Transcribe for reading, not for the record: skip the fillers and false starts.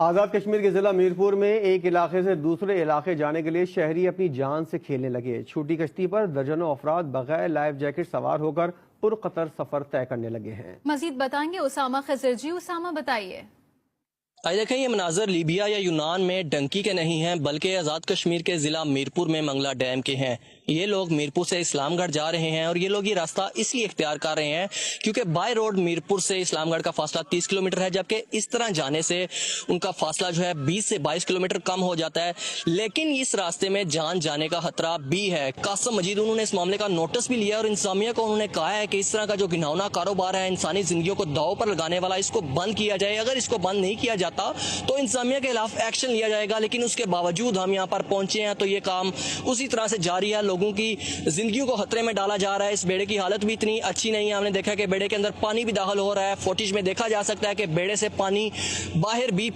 आज़ाद कश्मीर के जिला मीरपुर में एक इलाके से दूसरे इलाके जाने के लिए शहरी अपनी जान से खेलने लगे। छोटी कश्ती पर दर्जनों अफराद बगैर लाइफ जैकेट सवार होकर पुरखतर सफर तय करने लगे हैं। मजीद बताएंगे उसामा खजर जी। उसामा बताइए। आइए देखें, ये मनाजर लीबिया या यूनान में डंकी के नहीं हैं, बल्कि आज़ाद कश्मीर के ज़िला मीरपुर में मंगला डैम के हैं। ये लोग मीरपुर से इस्लामगढ़ जा रहे हैं और ये लोग ये रास्ता इसलिए इख्तियार कर रहे हैं क्योंकि बाय रोड मीरपुर से इस्लामगढ़ का फासला 30 किलोमीटर है, जबकि इस तरह जाने से उनका फासला जो है 20 से 22 किलोमीटर कम हो जाता है। लेकिन इस रास्ते में जान जाने का खतरा भी है। कासम मजीद उन्होंने इस मामले का नोटिस भी लिया और इंसामिया को उन्होंने कहा है कि इस तरह का जो घिनौना कारोबार है इंसानी जिंदगियों को दाव पर लगाने वाला, इसको बंद किया जाए। अगर इसको बंद नहीं किया जाता तो इंसामिया के खिलाफ एक्शन लिया जाएगा। लेकिन उसके बावजूद हम यहाँ पर पहुंचे हैं तो ये काम उसी तरह से जारी है। लोगों की जिंदगियों को खतरे में डाला जा रहा है। इस बेड़े की हालत भी इतनी अच्छी नहीं है। हमने देखा कि बेड़े के अंदर पानी भी दाखिल हो रहा है। फुटेज में देखा जा सकता है कि बेड़े से पानी बाहर भी